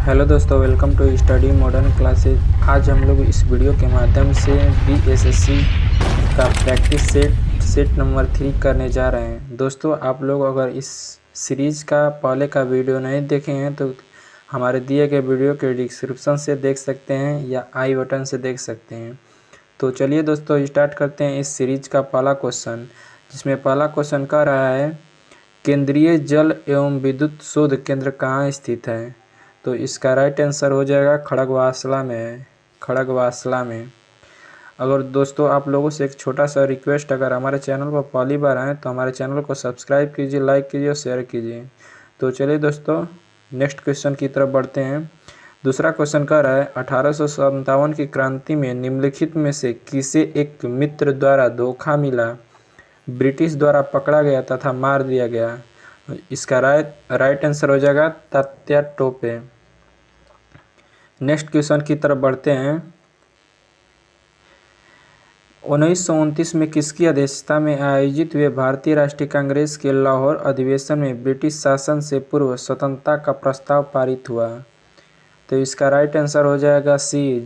Hello दोस्तों, welcome to study modern classes. आज हम लोग इस वीडियो के माध्यम से बीएसएससी का प्रैक्टिस सेट नंबर 3 करने जा रहे हैं। दोस्तों, आप लोग अगर इस सीरीज़ का पहले का वीडियो नहीं देखे हैं तो हमारे दिए गए वीडियो के डिस्क्रिप्शन से देख सकते हैं या आई बटन से देख सकते हैं। तो चलिए दोस्तों, स्टार्ट करते हैं इस सीरीज का पहला क्वेश्चन, जिसमें पहला क्वेश्चन कह रहा है केंद्रीय जल एवं विद्युत शोध केंद्र कहाँ स्थित है। तो इसका राइट आंसर हो जाएगा खड़गवासला में। अगर दोस्तों आप लोगों से एक छोटा सा रिक्वेस्ट, अगर हमारे चैनल पर पहली बार आए तो हमारे चैनल को सब्सक्राइब कीजिए, लाइक कीजिए और शेयर कीजिए। तो चलिए दोस्तों, नेक्स्ट क्वेश्चन की तरफ बढ़ते हैं। दूसरा क्वेश्चन कह रहा है 1857 की क्रांति में निम्नलिखित में से किसे एक मित्र द्वारा धोखा मिला, ब्रिटिश द्वारा पकड़ा गया तथा मार दिया गया। इसका राइट आंसर हो जाएगा तात्या टोपे। नेक्स्ट क्वेश्चन की तरफ बढ़ते हैं। 1929 में किसकी अध्यक्षता में आयोजित हुए भारतीय राष्ट्रीय कांग्रेस के लाहौर अधिवेशन में ब्रिटिश शासन से पूर्व स्वतंत्रता का प्रस्ताव पारित हुआ। तो इसका राइट आंसर हो जाएगा सी,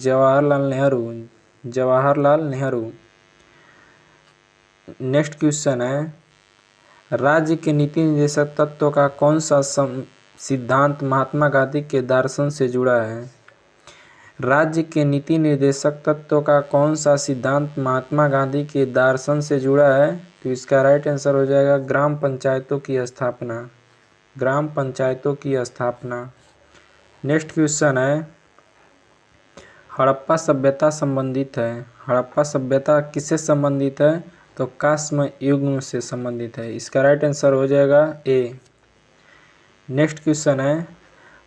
जवाहरलाल नेहरू। नेक्स्ट क्वेश्चन है राज्य के नीति निर्देशक तत्व का कौन सा सिद्धांत महात्मा गांधी के दर्शन से जुड़ा है। राज्य के नीति निर्देशक तत्व का कौन सा सिद्धांत महात्मा गांधी के दर्शन से जुड़ा है। तो इसका राइट आंसर हो जाएगा ग्राम पंचायतों की स्थापना। नेक्स्ट क्वेश्चन है हड़प्पा सभ्यता संबंधित है। हड़प्पा सभ्यता किससे संबंधित है। तो कांस्य युग से संबंधित है। इसका राइट आंसर हो जाएगा ए। नेक्स्ट क्वेश्चन है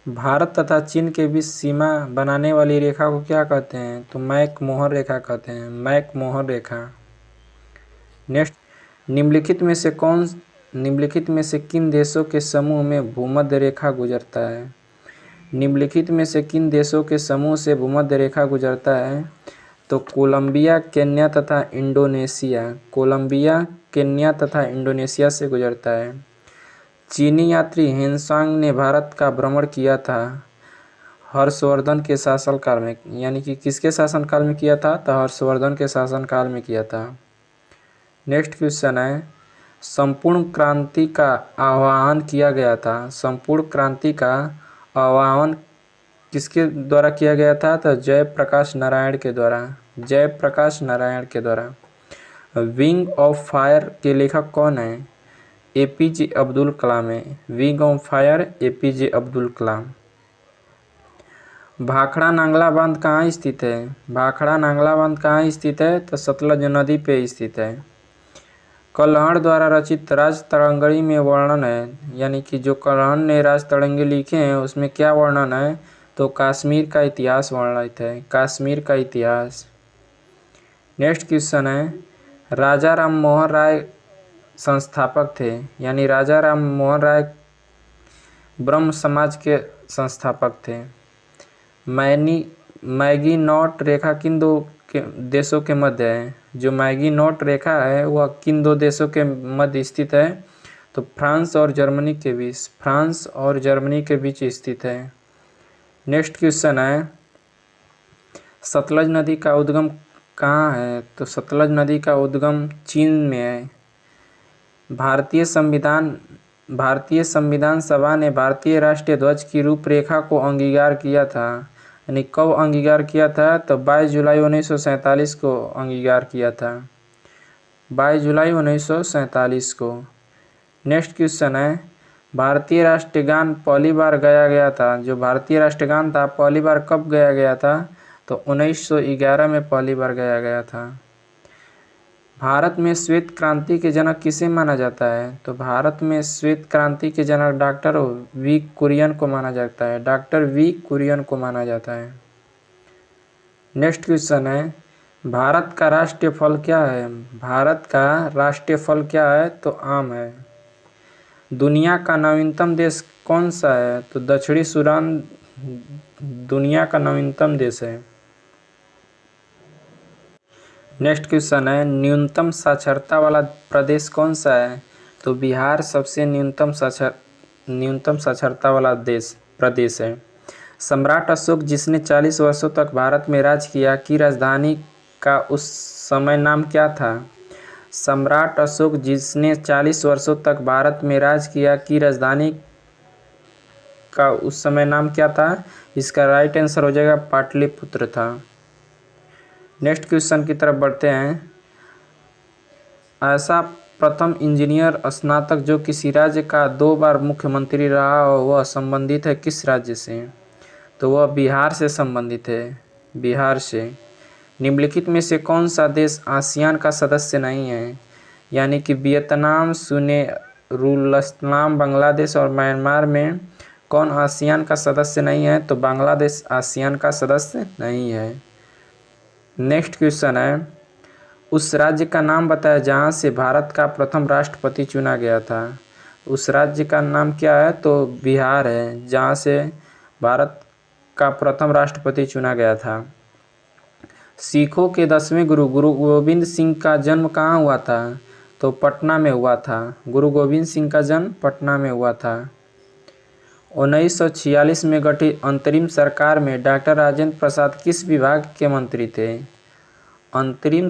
भारत तथा चीन के बीच सीमा बनाने वाली रेखा को क्या कहते हैं। तो मैक-मोहर रेखा कहते हैं, मैक-मोहर रेखा। नेक्स्ट, निम्नलिखित में से किन देशों के समूह में भूमध्य रेखा गुजरता है। निम्नलिखित में से किन देशों के समूह से भूमध्य रेखा गुजरता है। तो कोलंबिया, केन्या तथा इंडोनेशिया से गुजरता है। चीनी यात्री हेनसांग ने भारत का भ्रमण किया था हर्षवर्धन के शासनकाल में, यानी कि किसके शासनकाल में किया था। तो हर्षवर्धन के शासनकाल में किया था। नेक्स्ट क्वेश्चन है संपूर्ण क्रांति का आह्वान किया गया था। संपूर्ण क्रांति का आह्वान किसके द्वारा किया गया था। तो जयप्रकाश नारायण के द्वारा। विंग ऑफ फायर के लेखक कौन है। एपीजे अब्दुल कलाम है। Wing of fire APJ Abdul Kalam. Bhakra Nangal बांध कहाँ स्थित है। तो सतलज नदी पे स्थित है। कल्हड़ द्वारा रचित राजतरंगिणी में वर्णन है, यानी कि जो कल्हड़ ने राजतरंगी लिखे हैं उसमें क्या वर्णन है। तो कश्मीर का इतिहास वर्णित है, कश्मीर का इतिहास। नेक्स्ट क्वेश्चन है राजा राम मोहन राय संस्थापक थे, यानी राजा राम मोहन राय ब्रह्म समाज के संस्थापक थे। मैगी-नॉट रेखा किन दो देशों के मध्य है। जो मैगी-नॉट रेखा है वह किन दो देशों के मध्य स्थित है। तो फ्रांस और जर्मनी के बीच स्थित है। नेक्स्ट क्वेश्चन है सतलज नदी का उद्गम कहाँ है। तो सतलज नदी का उद्गम चीन में है। भारतीय संविधान सभा ने भारतीय राष्ट्रीय ध्वज की रूपरेखा को अंगीकार किया था, यानी कब अंगीकार किया था। तो 22 जुलाई 1947 को अंगीकार किया था, 22 जुलाई 1947 को। नेक्स्ट क्वेश्चन है भारतीय राष्ट्रगान पहली बार गाया गया था। जो भारतीय राष्ट्रगान था पहली बार कब गाया गया था। तो 1911 में पहली बार गाया गया था। भारत में श्वेत क्रांति के जनक किसे माना जाता है। तो भारत में श्वेत क्रांति के जनक डॉक्टर वी कुरियन को माना जाता है। नेक्स्ट क्वेश्चन है भारत का राष्ट्रीय फल क्या है। तो आम है। दुनिया का नवीनतम देश कौन सा है। तो दक्षिणी सूडान दुनिया का नवीनतम देश है। नेक्स्ट क्वेश्चन है न्यूनतम साक्षरता वाला प्रदेश कौन सा है। तो बिहार सबसे न्यूनतम साक्षरता वाला प्रदेश है। सम्राट अशोक जिसने 40 वर्षों तक भारत में राज किया की राजधानी का उस समय नाम क्या था? सम्राट अशोक जिसने 40 वर्षों तक भारत में राज किया की राजधानी का उस समय नाम क्या था? इसका राइट आंसर हो जाएगा पाटलिपुत्र था। नेक्स्ट क्वेश्चन की तरफ बढ़ते हैं। ऐसा प्रथम इंजीनियर स्नातक जो किसी राज्य का 2 बार मुख्यमंत्री रहा हो वह संबंधित है किस राज्य से? तो वह बिहार से संबंधित है, बिहार से। निम्नलिखित में से कौन सा देश आसियान का सदस्य नहीं है? यानी कि वियतनाम, सुनेरुलस्लाम, बांग्लादेश और म्यांमार में कौन आसियान का सदस्य नहीं है? तो बांग्लादेश आसियान का सदस्य नहीं है। नेक्स्ट क्वेश्चन है, उस राज्य का नाम बताया जहां से भारत का प्रथम राष्ट्रपति चुना गया था। उस राज्य का नाम क्या है? तो बिहार है, जहां से भारत का प्रथम राष्ट्रपति चुना गया था। सिखों के 10वें गुरु गुरु गोविंद सिंह का जन्म कहाँ हुआ था? तो पटना में हुआ था। गुरु गोविंद सिंह का जन्म पटना में हुआ था। 1946 में गठित अंतरिम सरकार में डॉक्टर राजेंद्र प्रसाद किस विभाग के मंत्री थे? अंतरिम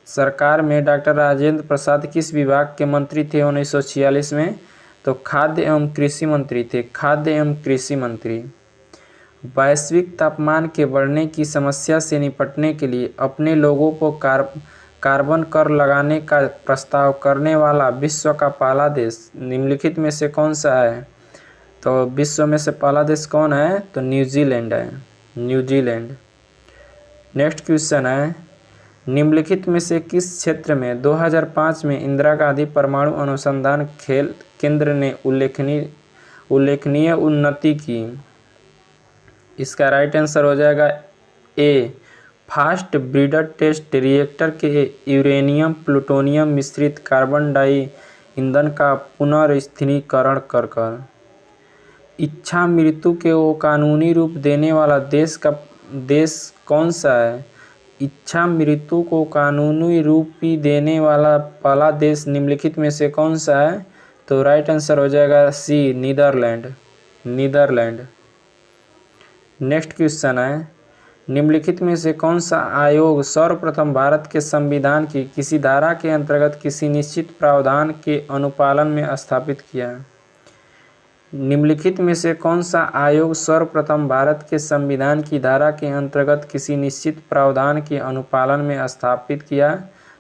सरकार में डॉक्टर राजेंद्र प्रसाद किस विभाग के मंत्री थे 1946 में? तो खाद्य एवं कृषि मंत्री थे, खाद्य एवं कृषि मंत्री। वैश्विक तापमान के बढ़ने की समस्या से निपटने के लिए अपने लोगों को कार्बन कर लगाने का प्रस्ताव करने वाला विश्व का पहला देश निम्नलिखित में से कौन सा है? तो विश्व में से पहला देश कौन है? तो न्यूजीलैंड है, न्यूजीलैंड। नेक्स्ट क्वेश्चन है, निम्नलिखित में से किस क्षेत्र में 2005 में इंदिरा गांधी परमाणु अनुसंधान केंद्र ने उल्लेखनीय उन्नति की? इसका राइट आंसर हो जाएगा ए, फास्ट ब्रीडर टेस्ट रिएक्टर के यूरेनियम प्लूटोनियम मिश्रित कार्बन डाई ईंधन का पुनर्स्थिरीकरण कर। इच्छा मृत्यु को कानूनी रूप देने वाला देश कौन सा है? इच्छा मृत्यु को कानूनी रूप देने वाला पहला देश निम्नलिखित में से कौन सा है? तो राइट आंसर हो जाएगा सी, नीदरलैंड, नीदरलैंड। नेक्स्ट क्वेश्चन है, निम्नलिखित में से कौन सा आयोग सर्वप्रथम भारत के संविधान की किसी धारा के अंतर्गत किसी निश्चित प्रावधान के अनुपालन में स्थापित किया? निम्नलिखित में से कौन सा आयोग सर्वप्रथम भारत के संविधान की धारा के अंतर्गत किसी निश्चित प्रावधान के अनुपालन में स्थापित किया?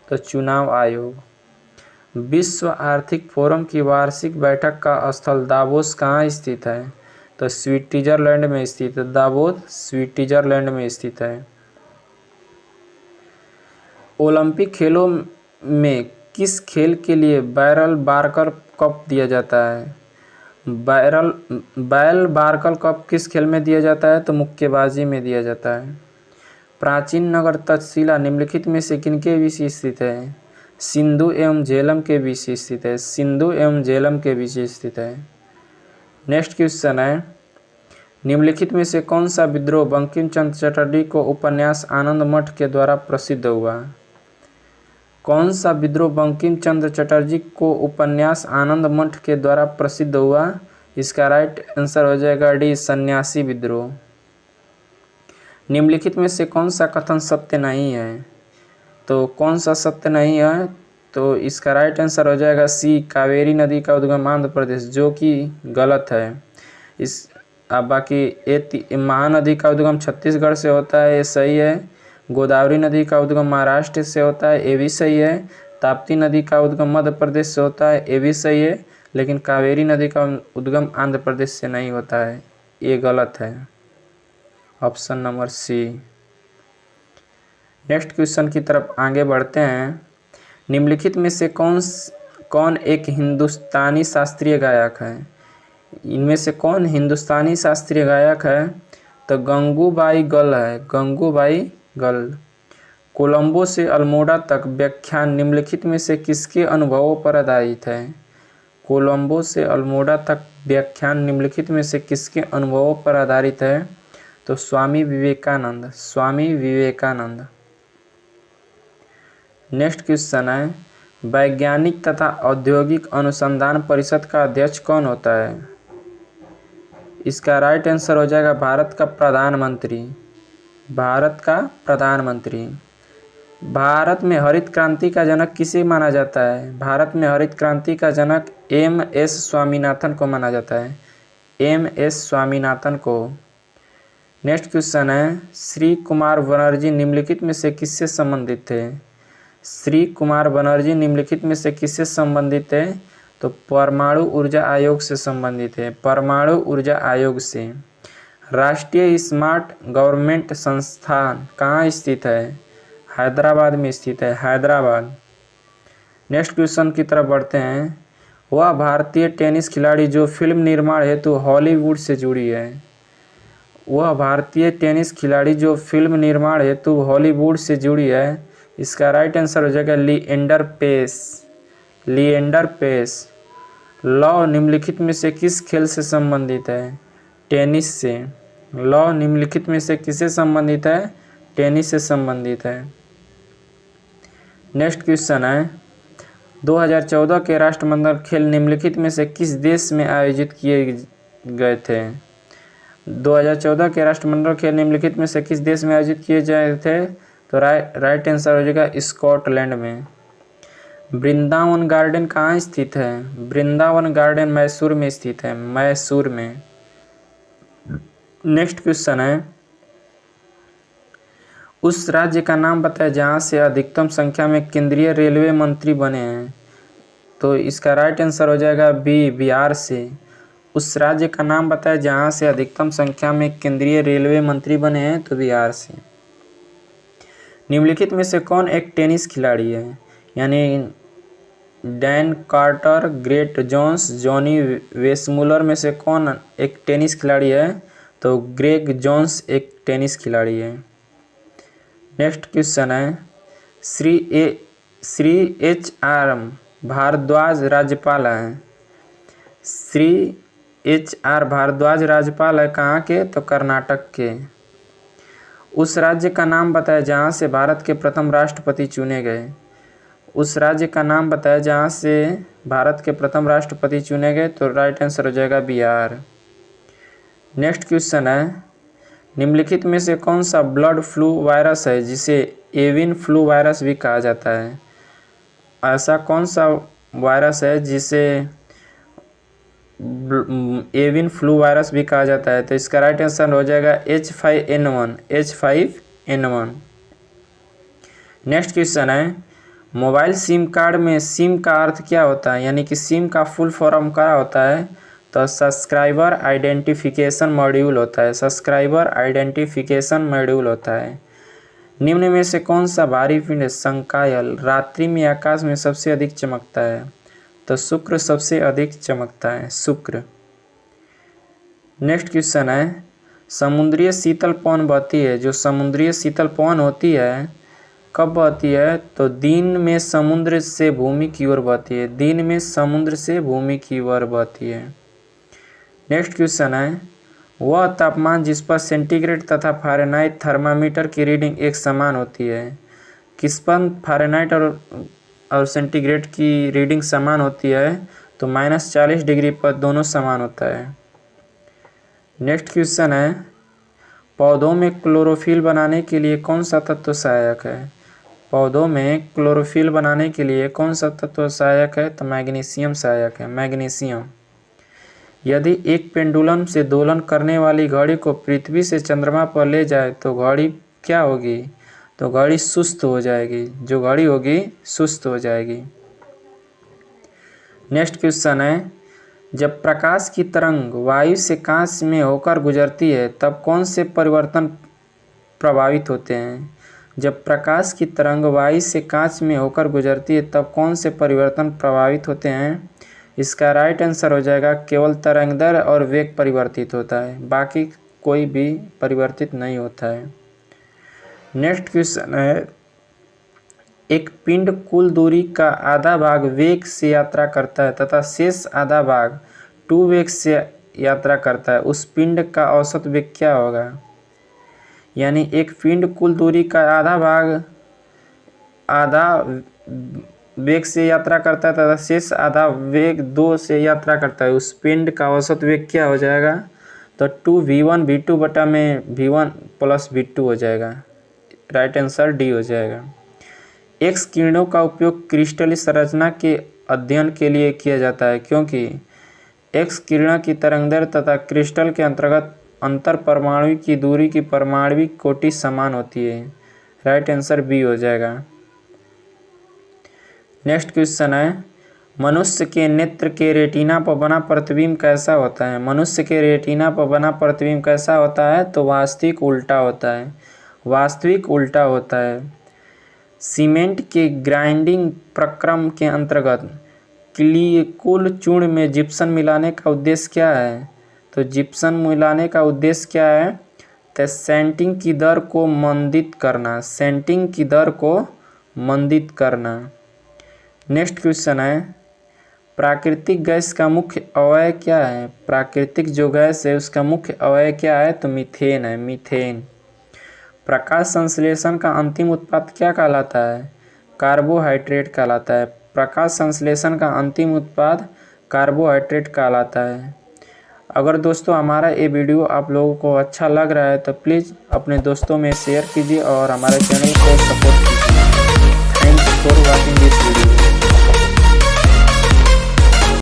तो चुनाव आयोग। विश्व आर्थिक फोरम की वार्षिक बैठक का स्थल दावोस कहाँ स्थित है? तो स्विट्जरलैंड में स्थित है, दावोस स्विट्जरलैंड में स्थित है। ओलंपिक खेलों में किस खेल के लिए बैरल बार्कर कप दिया जाता है? बैल बार्कर कप किस खेल में दिया जाता है? तो मुक्केबाजी में दिया जाता है। प्राचीन नगर तक्षशिला निम्नलिखित में से किनके बीच स्थित है? सिंधु एवं झेलम के बीच स्थित है, सिंधु एवं झेलम के बीच स्थित है। नेक्स्ट क्वेश्चन है, निम्नलिखित में से कौन सा विद्रोह बंकिम चंद्र चटर्जी को उपन्यास आनंद मठ के द्वारा प्रसिद्ध हुआ? कौन सा विद्रोह बंकिम चंद्र चटर्जी को उपन्यास आनंद मठ के द्वारा प्रसिद्ध हुआ? इसका राइट आंसर हो जाएगा डी, सन्यासी विद्रोह। निम्नलिखित में से कौन सा कथन सत्य नहीं है? तो कौन सा सत्य नहीं है? तो इसका राइट आंसर हो जाएगा सी, कावेरी नदी का उद्गम आंध्र प्रदेश, जो कि गलत है। बाकी महानदी का उद्गम छत्तीसगढ़ से होता है, ये सही है। गोदावरी नदी का उद्गम महाराष्ट्र से होता है, ये भी सही है। ताप्ती नदी का उद्गम मध्य प्रदेश से होता है, ये भी सही है। लेकिन कावेरी नदी का उद्गम आंध्र प्रदेश से नहीं होता है, ये गलत है। Option number C. Next question की तरफ आगे बढ़ते हैं। निम्नलिखित में से कौन एक हिंदुस्तानी शास्त्रीय गायक है? इनमें से कौन हिंदुस्तानी शास्त्रीय गायक है? तो गंगूबाई गल है, गंगूबाई गल। कोलंबो से अल्मोड़ा तक व्याख्यान निम्नलिखित में से किसके अनुभवों पर आधारित है? कोलंबो से अल्मोड़ा तक व्याख्यान निम्नलिखित में से किसके अनुभवों पर आधारित है? तो स्वामी विवेकानंद, स्वामी विवेकानंद। नेक्स्ट क्वेश्चन है, वैज्ञानिक तथा औद्योगिक अनुसंधान परिषद का अध्यक्ष कौन होता है? इसका राइट आंसर हो जाएगा भारत का प्रधानमंत्री। भारत का प्रधानमंत्री। भारत में हरित क्रांति का जनक किसे माना जाता है? भारत में हरित क्रांति का जनक एम.एस. स्वामीनाथन को माना जाता है। एम.एस. स्वामीनाथन को। नेक्स्ट क्वेश्चन है, श्री कुमार बनर्जी निम्नलिखित में से किससे संबंधित थे? श्री कुमार बनर्जी निम्नलिखित में से किससे संबंधित है? तो परमाणु ऊर्जा आयोग से संबंधित है। परमाणु ऊर्जा आयोग से। राष्ट्रीय स्मार्ट गवर्नमेंट संस्थान कहाँ स्थित है? हैदराबाद में स्थित है। हैदराबाद। नेक्स्ट क्वेश्चन की तरफ बढ़ते हैं। वह भारतीय टेनिस खिलाड़ी जो फिल्म निर्माण हेतु हॉलीवुड से जुड़ी है। वह भारतीय टेनिस खिलाड़ी जो फिल्म निर्माण हेतु हॉलीवुड से जुड़ी है। इसका राइट आंसर हो जाएगा लिएंडर पेस। लिएंडर पेस। लौ निम्नलिखित में से किस खेल से संबंधित है? टेनिस से। लौ निम्नलिखित में से किससे संबंधित है? टेनिस से संबंधित है। नेक्स्ट क्वेश्चन है, 2014 के राष्ट्रमंडल खेल निम्नलिखित में से किस देश में आयोजित किए गए थे? 2014 के राष्ट्रमंडल खेल निम्नलिखित में से किस देश में आयोजित किए गए थे? तो राइट आंसर हो जाएगा स्कॉटलैंड में। वृंदावन गार्डन कहाँ स्थित है? वृंदावन गार्डन मैसूर में स्थित है। मैसूर में। नेक्स्ट क्वेश्चन है, उस राज्य का नाम बताएं जहाँ से अधिकतम संख्या में केंद्रीय रेलवे मंत्री बने हैं। तो इसका राइट आंसर हो जाएगा बी, बिहार से। उस राज्य का नाम बताएं जहाँ से अधिकतम संख्या में केंद्रीय रेलवे मंत्री बने हैं। तो बिहार से। निम्नलिखित में से कौन एक टेनिस खिलाड़ी है? यानी Dan Carter, Great Jones, Johnny Weissmuller में से कौन एक टेनिस खिलाड़ी है? तो ग्रेग जोन्स एक टेनिस खिलाड़ी है। नेक्स्ट क्वेश्चन है, श्री एच.आर. भारद्वाज राज्यपाल हैं। श्री एच.आर. भारद्वाज राज्यपाल है कहाँ के? तो कर्नाटक के। उस राज्य का नाम बताया जहाँ से भारत के प्रथम राष्ट्रपति चुने गए। उस राज्य का नाम बताया जहाँ से भारत के प्रथम राष्ट्रपति चुने गए। तो राइट आंसर हो जाएगा बिहार। नेक्स्ट क्वेश्चन है, निम्नलिखित में से कौन सा ब्लड फ्लू वायरस है जिसे एवियन फ्लू वायरस भी कहा जाता है? ऐसा कौन सा वायरस है जिसे एवियन फ्लू वायरस भी कहा जाता है? तो इसका राइट आंसर हो जाएगा H5N1। H5N1। नेक्स्ट क्वेश्चन है, मोबाइल सिम कार्ड में सिम का अर्थ क्या होता है? यानी कि सिम का फुल फॉर्म क्या होता है? तो सब्सक्राइबर आइडेंटिफिकेशन मॉड्यूल होता है। सब्सक्राइबर आइडेंटिफिकेशन मॉड्यूल होता है। निम्न में से कौन सा भारी पिंड संकायल रात्रि में आकाश में सबसे अधिक चमकता है? तो शुक्र सबसे अधिक चमकता है। शुक्र। नेक्स्ट क्वेश्चन है, समुद्रीय शीतल पवन बहती है। जो समुद्रीय शीतल पवन होती है कब बहती है? तो दिन में समुद्र से भूमि की ओर बहती है। दिन में समुद्र से भूमि की ओर बहती है। नेक्स्ट क्वेश्चन है, वह तापमान जिस पर सेंटीग्रेड तथा फ़ारेनहाइट थर्मामीटर की रीडिंग एक समान होती है। किस पर फ़ारेनहाइट और सेंटीग्रेड की रीडिंग समान होती है? तो -40 डिग्री पर दोनों समान होता है। नेक्स्ट क्वेश्चन है, पौधों में क्लोरोफिल बनाने के लिए कौन सा तत्व सहायक है? पौधों में क्लोरोफिल बनाने के लिए कौन सा तत्व सहायक है? तो मैग्नीशियम सहायक है। मैग्नीशियम। यदि एक पेंडुलम से दोलन करने वाली घड़ी को पृथ्वी से चंद्रमा पर ले जाए तो घड़ी क्या होगी? तो घड़ी सुस्त हो जाएगी। जो घड़ी होगी सुस्त हो जाएगी। नेक्स्ट क्वेश्चन है, जब प्रकाश की तरंग वायु से कांच में होकर गुजरती है तब कौन से परिवर्तन प्रभावित होते हैं? जब प्रकाश की तरंग वायु से कांच में होकर गुजरती है तब कौन से परिवर्तन प्रभावित होते हैं? इसका राइट आंसर हो जाएगा केवल तरंग दैर्घ्य और वेग परिवर्तित होता है, बाकी कोई भी परिवर्तित नहीं होता है। नेक्स्ट क्वेश्चन है, एक पिंड कुल दूरी का आधा भाग वेग से यात्रा करता है तथा शेष आधा भाग 2 वेग से यात्रा करता है। उस पिंड का औसत वेग क्या होगा? यानी एक पिंड कुल दूरी का आधा वेग से यात्रा करता है तथा शेष आधा वेग 2 से यात्रा करता है। उस पिंड का औसत वेग क्या हो जाएगा? तो 2v1v2 बटा में v1 प्लस v2 हो जाएगा। राइट आंसर डी हो जाएगा। एक्स किरणों का उपयोग क्रिस्टलीय संरचना के अध्ययन के लिए किया जाता है क्योंकि एक्स किरण की तरंगदैर्घ्य तथा क्रिस्टल के अंतर्गत अंतर परमाणु की दूरी की परमाणविक कोटि समान होती है। राइट आंसर बी हो जाएगा। नेक्स्ट क्वेश्चन है, मनुष्य के नेत्र के रेटिना पर बना प्रतिबिंब कैसा होता है? मनुष्य के रेटिना पर बना प्रतिबिंब कैसा होता है? तो वास्तविक उल्टा होता है। वास्तविक उल्टा होता है। सीमेंट के ग्राइंडिंग प्रक्रम के अंतर्गत कुल चूर्ण में जिप्सम मिलाने का उद्देश्य क्या है? तो जिप्सम मिलाने का उद्देश्य क्या है? तो सेंटिंग की दर को मंदित करना। सेंटिंग की दर को मंदित करना। नेक्स्ट क्वेश्चन है, प्राकृतिक गैस का मुख्य अवयव क्या है? प्राकृतिक जो गैस है उसका मुख्य अवयव क्या है? तो मीथेन है, मीथेन। प्रकाश संश्लेषण का अंतिम उत्पाद क्या कहलाता है? कार्बोहाइड्रेट कहलाता है। प्रकाश संश्लेषण का अंतिम उत्पाद कार्बोहाइड्रेट कहलाता है। अगर दोस्तों हमारा ये वीडियो आप लोगों को अच्छा लग रहा है तो प्लीज़ अपने दोस्तों में शेयर कीजिए और हमारे चैनल को सपोर्ट कीजिए। Thanks for watching this video.